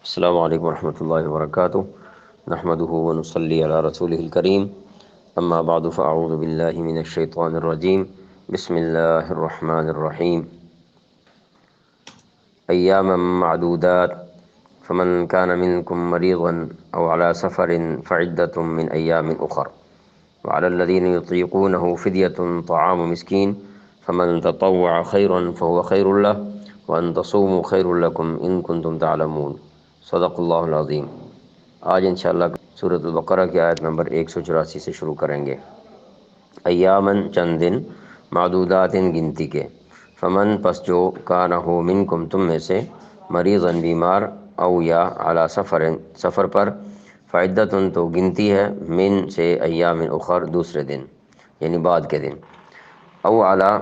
السلام علیکم ورحمۃ اللہ وبرکاتہ نحمده ونصلی علی رسوله الکریم اما بعد فاعوذ باللہ من الشیطان الرجیم بسم اللہ الرحمن الرحیم ایاما معدودات فمن كان منكم مريضا او على سفر فعدة من ایام اخر وعلى الذين يطيقونه فدية طعام مسكين فمن تطوع خيرا فهو خير له وان تصوموا خير لكم ان كنتم تعلمون صدق اللہ العظیم۔ آج انشاءاللہ سورۃ البقرہ کی آیت نمبر 184 سے شروع کریں گے۔ ایامن چند دن، معدودات گنتی کے، فمن پس جو کان ہو منکم تم میں سے، مریضاً بیمار، او یا علی سفر پر، فعدتن تو گنتی ہے، من سے ایام اخر دوسرے دن یعنی بعد کے دن، او علی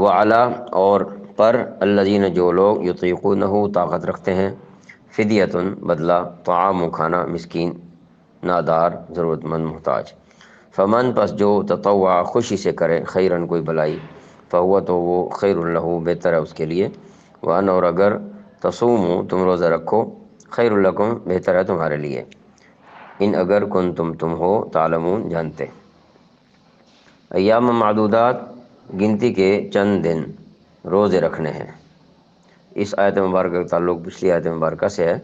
وعلا اور پر، الذین جو لوگ، یطیقونہ طاقت رکھتے ہیں، فدیتن بدلہ، طعام کھانا، مسکین نادار ضرورت مند محتاج، فمن پس جو تطوع خوشی سے کرے، خیرن کوئی بلائی، فہو تو وہ خیر لہ بہتر ہے اس کے لیے، وان اور اگر تصوموا تم روزہ رکھو، خیر لکم بہتر ہے تمہارے لیے، ان اگر تم ہو تعلمون جانتے۔ ایام معدودات گنتی کے چند دن، روزے رکھنے ہیں۔ اس آیت مبارکہ کا تعلق پچھلی آیت مبارکہ سے ہے،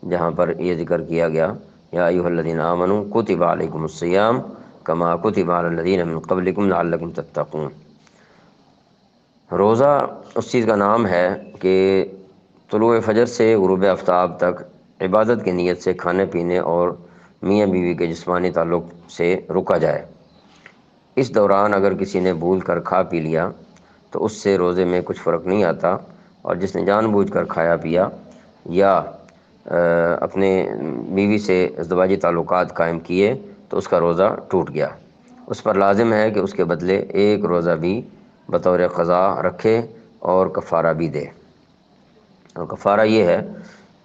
جہاں پر یہ ذکر کیا گیا، یا ایھا الذین آمنوا کتب علیکم الصیام کما کتب علی الذین من قبلکم لعلکم تتقون۔ روزہ اس چیز کا نام ہے کہ طلوع فجر سے غروب آفتاب تک عبادت کی نیت سے کھانے پینے اور میاں بیوی کے جسمانی تعلق سے رکا جائے۔ اس دوران اگر کسی نے بھول کر کھا پی لیا تو اس سے روزے میں کچھ فرق نہیں آتا، اور جس نے جان بوجھ کر کھایا پیا یا اپنے بیوی سے ازدواجی تعلقات قائم کیے تو اس کا روزہ ٹوٹ گیا۔ اس پر لازم ہے کہ اس کے بدلے ایک روزہ بھی بطور قضا رکھے اور کفارہ بھی دے، اور کفارہ یہ ہے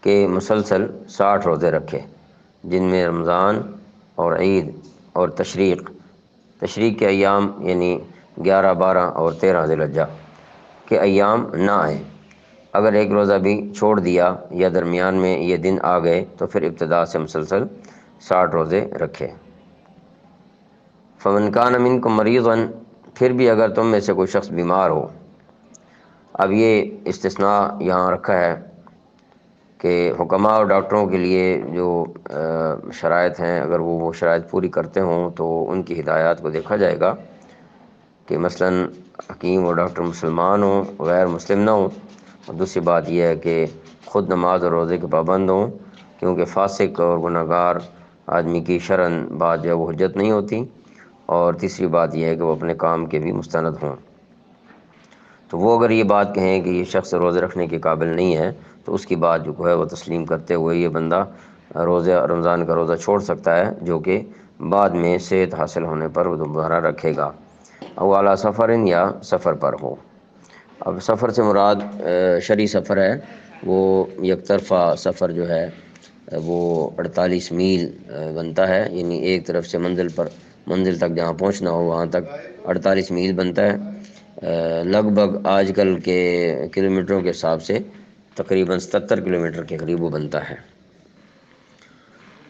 کہ مسلسل 60 روزے رکھے، جن میں رمضان اور عید اور تشریق کے ایام یعنی 11، 12 اور 13 ذی الحجہ کے ایام نہ آئیں۔ اگر ایک روزہ بھی چھوڑ دیا یا درمیان میں یہ دن آ گئے تو پھر ابتدا سے مسلسل 60 روزے رکھے۔ فمن کان منکم مریضا، پھر بھی اگر تم میں سے کوئی شخص بیمار ہو۔ اب یہ استثناء یہاں رکھا ہے کہ حکماء اور ڈاکٹروں کے لیے جو شرائط ہیں، اگر وہ شرائط پوری کرتے ہوں تو ان کی ہدایات کو دیکھا جائے گا کہ مثلاً حکیم اور ڈاکٹر مسلمان ہوں، غیر مسلم نہ ہوں، اور دوسری بات یہ ہے کہ خود نماز اور روزے کے پابند ہوں، کیونکہ فاسق اور گناہ گار آدمی کی شرعاً بات جو وہ حجت نہیں ہوتی، اور تیسری بات یہ ہے کہ وہ اپنے کام کے بھی مستند ہوں۔ تو وہ اگر یہ بات کہیں کہ یہ شخص روزے رکھنے کے قابل نہیں ہے تو اس کی بات جو ہے وہ تسلیم کرتے ہوئے یہ بندہ رمضان کا روزہ چھوڑ سکتا ہے، جو کہ بعد میں صحت حاصل ہونے پر وہ دوبارہ رکھے گا، او اعلیٰ سفر یا سفر پر ہو۔ اب سفر سے مراد شرعی سفر ہے، وہ یک طرفہ سفر جو ہے وہ 48 میل بنتا ہے، یعنی ایک طرف سے منزل تک جہاں پہنچنا ہو وہاں تک 48 میل بنتا ہے، لگ بھگ آج کل کے کلومیٹروں کے حساب سے تقریباً 77 کلومیٹر کے قریب وہ بنتا ہے۔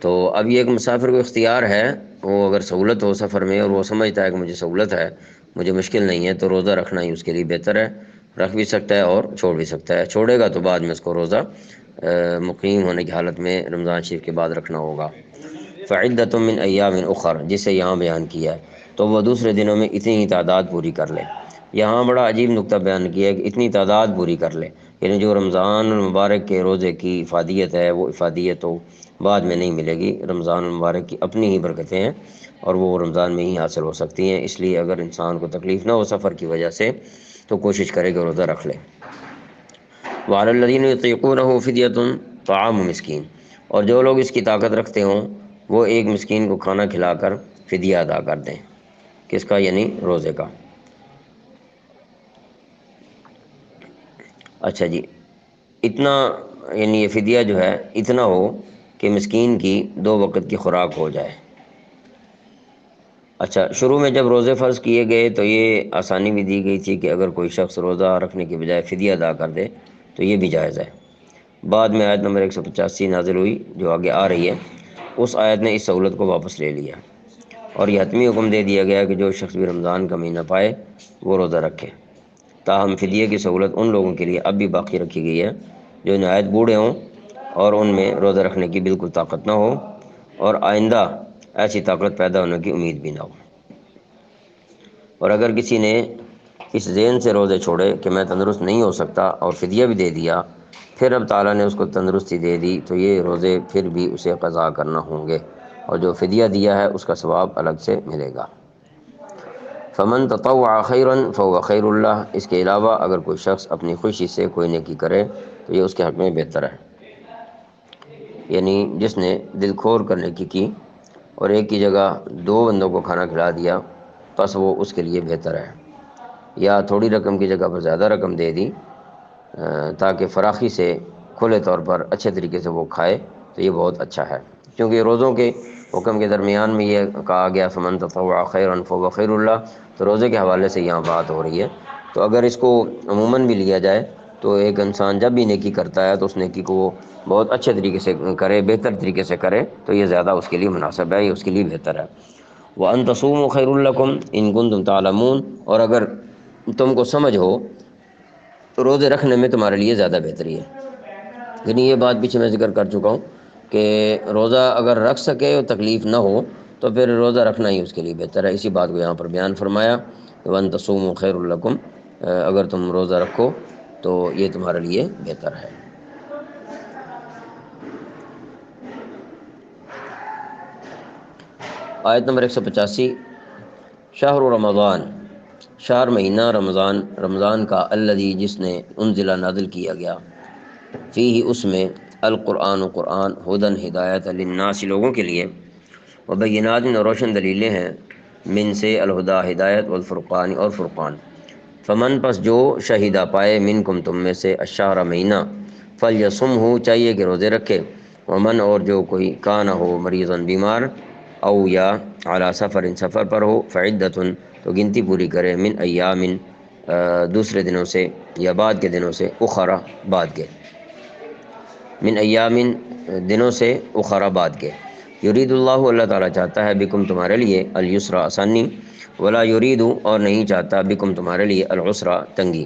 تو اب یہ ایک مسافر کو اختیار ہے، وہ اگر سہولت ہو سفر میں اور وہ سمجھتا ہے کہ مجھے سہولت ہے، مجھے مشکل نہیں ہے، تو روزہ رکھنا ہی اس کے لیے بہتر ہے، رکھ بھی سکتا ہے اور چھوڑ بھی سکتا ہے۔ چھوڑے گا تو بعد میں اس کو روزہ مقیم ہونے کی حالت میں رمضان شریف کے بعد رکھنا ہوگا۔ فعدۃ من ایام اخر، جسے یہاں بیان کیا ہے، تو وہ دوسرے دنوں میں اتنی ہی تعداد پوری کر لے۔ یہاں بڑا عجیب نقطہ بیان کیا ہے کہ اتنی تعداد پوری کر لے، یعنی جو رمضان المبارک کے روزے کی افادیت ہے وہ افادیت تو بعد میں نہیں ملے گی، رمضان المبارک کی اپنی ہی برکتیں ہیں اور وہ رمضان میں ہی حاصل ہو سکتی ہیں، اس لیے اگر انسان کو تکلیف نہ ہو سفر کی وجہ سے تو کوشش کرے کہ روزہ رکھ لے۔ وعلی الذین یطیقونہ فدیۃ طعام مسکین، اور جو لوگ اس کی طاقت رکھتے ہوں وہ ایک مسکین کو کھانا کھلا کر فدیہ ادا کر دیں۔ کس کا؟ یعنی روزے کا۔ اچھا جی، اتنا یعنی یہ فدیہ جو ہے اتنا ہو کہ مسکین کی 2 وقت کی خوراک ہو جائے۔ اچھا، شروع میں جب روزے فرض کیے گئے تو یہ آسانی بھی دی گئی تھی کہ اگر کوئی شخص روزہ رکھنے کے بجائے فدیہ ادا کر دے تو یہ بھی جائز ہے۔ بعد میں آیت نمبر 185 نازل ہوئی جو آگے آ رہی ہے، اس آیت نے اس سہولت کو واپس لے لیا اور یہ حتمی حکم دے دیا گیا کہ جو شخص بھی رمضان کا مہینہ پائے وہ روزہ رکھے۔ تاہم فدیے کی سہولت ان لوگوں کے لیے اب بھی باقی رکھی گئی ہے جو نہایت بوڑھے ہوں اور ان میں روزہ رکھنے کی بالکل طاقت نہ ہو اور آئندہ ایسی طاقت پیدا ہونے کی امید بھی نہ ہو۔ اور اگر کسی نے اس ذہن سے روزے چھوڑے کہ میں تندرست نہیں ہو سکتا اور فدیہ بھی دے دیا، پھر اب تعالیٰ نے اس کو تندرستی دے دی تو یہ روزے پھر بھی اسے قضا کرنا ہوں گے اور جو فدیہ دیا ہے اس کا ثواب الگ سے ملے گا۔ فمن تطوع خیرا فهو خیر اللہ، اس کے علاوہ اگر کوئی شخص اپنی خوشی سے کوئی نیکی کرے تو یہ اس کے حق میں بہتر ہے۔ یعنی جس نے دل کھول کر نیکی کی اور ایک کی جگہ 2 بندوں کو کھانا کھلا دیا پس وہ اس کے لیے بہتر ہے، یا تھوڑی رقم کی جگہ پر زیادہ رقم دے دی تاکہ فراخی سے کھلے طور پر اچھے طریقے سے وہ کھائے تو یہ بہت اچھا ہے، کیونکہ روزوں کے حکم کے درمیان میں یہ کہا گیا فمن تطوع خیرا فهو خیر اللہ، تو روزے کے حوالے سے یہاں بات ہو رہی ہے۔ تو اگر اس کو عموماً بھی لیا جائے تو ایک انسان جب بھی نیکی کرتا ہے تو اس نیکی کو وہ بہت اچھے طریقے سے کرے، بہتر طریقے سے کرے تو یہ زیادہ اس کے لیے مناسب ہے، یہ اس کے لیے بہتر ہے۔ وَأَن تَصُومُوا خَيْرٌ لَكُمْ إِن كُنتُمْ تَعْلَمُونَ، اور اگر تم کو سمجھ ہو تو روزے رکھنے میں تمہارے لیے زیادہ بہتری ہے۔ یعنی یہ بات پیچھے میں ذکر کر چکا ہوں کہ روزہ اگر رکھ سکے اور تکلیف نہ ہو تو پھر روزہ رکھنا ہی اس کے لیے بہتر ہے، اسی بات کو یہاں پر بیان فرمایا وَأَن تَصُومُوا خَيْرٌ لَكُمْ، اگر تم روزہ رکھو تو یہ تمہارے لیے بہتر ہے۔ آیت نمبر 185، شہر رمضان، شہر مہینہ رمضان، رمضان کا الذی جس نے انزلہ نازل کیا گیا، فیہ اس میں القرآن قرآن، ہدن ہدایت للناس لوگوں کے لیے، وبینات روشن دلیلیں ہیں، من سے الہدا ہدایت، والفرقان اور فرقان، فمن پس جو شہیدہ پائے منکم تم میں سے الشہر مہینہ، فلیصمہ چاہیے کہ روزے رکھے، ومن اور جو کوئی کانا ہو مریضاً بیمار، او یا علی سفر سفر پر ہو، فعدۃ تو گنتی پوری کرے، من ایام دوسرے دنوں سے یا بعد کے دنوں سے، اخرى بعد کے، من ایام دنوں سے، اخرى بعد کے، یرید اللہ اللہ تعالیٰ چاہتا ہے بکم تمہارے لیے الیسر آسانی، ولا یرید اور نہیں چاہتا بکم تمہارے لیے العسر تنگی،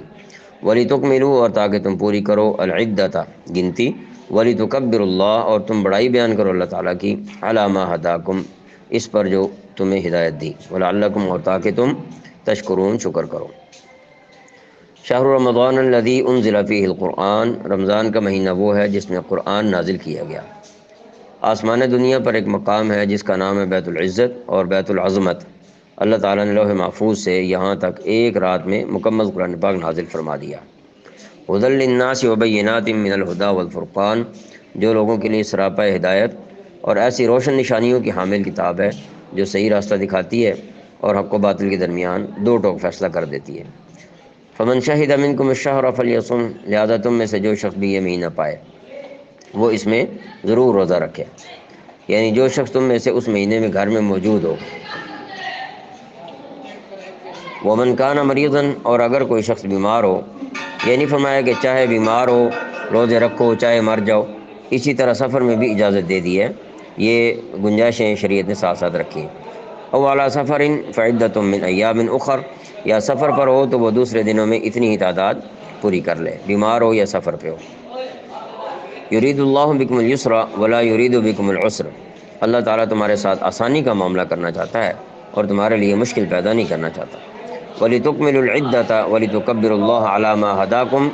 ولتکملوا اور تاکہ تم پوری کرو العدۃ گنتی، ولتکبروا اللہ اور تم بڑائی بیان کرو اللہ تعالیٰ کی، علی ما ہداکم اس پر جو تمہیں ہدایت دی، ولعلکم اور تاکہ تم تشکرون شکر کرو۔ شہر رمضان الذی انزل فیہ القرآن، رمضان کا مہینہ وہ ہے جس میں قرآن نازل کیا گیا۔ آسمان دنیا پر ایک مقام ہے جس کا نام ہے بیت العزت اور بیت العظمت، اللہ تعالیٰ نے لوح محفوظ سے یہاں تک ایک رات میں مکمل قرآن پاک نازل فرما دیا۔ ھدی للناس وبینات من الہدی والفرقان، جو لوگوں کے لیے سراپا ہدایت اور ایسی روشن نشانیوں کی حامل کتاب ہے جو صحیح راستہ دکھاتی ہے اور حق و باطل کے درمیان دو ٹوک فیصلہ کر دیتی ہے۔ فمن شہد منکم الشہر فلیصم، لہذا تم میں سے جو شخص بھی یہ مہینہ پائے وہ اس میں ضرور روزہ رکھے، یعنی جو شخص تم میں سے اس مہینے میں گھر میں موجود ہو۔ ومن کان مریضا، اور اگر کوئی شخص بیمار ہو، یہ نہیں فرمایا کہ چاہے بیمار ہو روزے رکھو چاہے مر جاؤ، اسی طرح سفر میں بھی اجازت دے دی ہے، یہ گنجائشیں شریعت نے ساتھ ساتھ رکھی ہیں۔ او علی سفر فعدۃ من ایام اخر، یا سفر پر ہو تو وہ دوسرے دنوں میں اتنی ہی تعداد پوری کر لے، بیمار ہو یا سفر پہ ہو۔ یرید اللہ بکم الیسر ولا یرید بکم العسر، اللہ تعالیٰ تمہارے ساتھ آسانی کا معاملہ کرنا چاہتا ہے اور تمہارے لیے مشکل پیدا نہیں کرنا چاہتا۔ وَلِتُكْمِلُوا الْعِدَّةَ وَلِتُكَبِّرُوا اللَّهَ عَلَى مَا هَدَاكُمْ،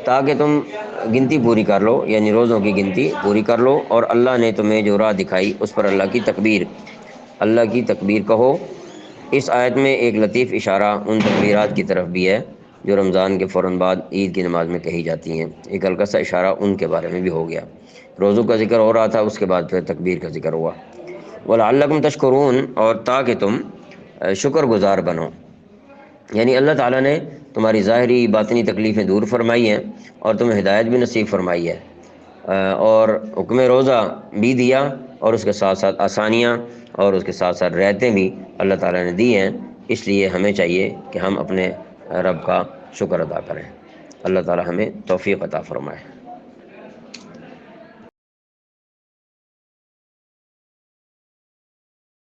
تاکہ تم گنتی پوری کر لو، یعنی روزوں کی گنتی پوری کر لو، اور اللہ نے تمہیں جو راہ دکھائی اس پر اللہ کی تکبیر کہو۔ اس آیت میں ایک لطیف اشارہ ان تکبیرات کی طرف بھی ہے جو رمضان کے فوراً بعد عید کی نماز میں کہی جاتی ہیں، ایک ہلکا سا اشارہ ان کے بارے میں بھی ہو گیا۔ روزوں کا ذکر ہو رہا تھا، اس کے بعد پھر تکبیر کا ذکر ہوا۔ وَلَعَلَّكُمْ تَشْكُرُونَ، اور تاکہ تم شکر گزار بنو، یعنی اللہ تعالیٰ نے تمہاری ظاہری باطنی تکلیفیں دور فرمائی ہیں اور تمہیں ہدایت بھی نصیب فرمائی ہے، اور حکم روزہ بھی دیا، اور اس کے ساتھ ساتھ آسانیاں اور اس کے ساتھ ساتھ رعایتیں بھی اللہ تعالیٰ نے دی ہیں، اس لیے ہمیں چاہیے کہ ہم اپنے رب کا شکر ادا کریں۔ اللہ تعالی ہمیں توفیق عطا فرمائے۔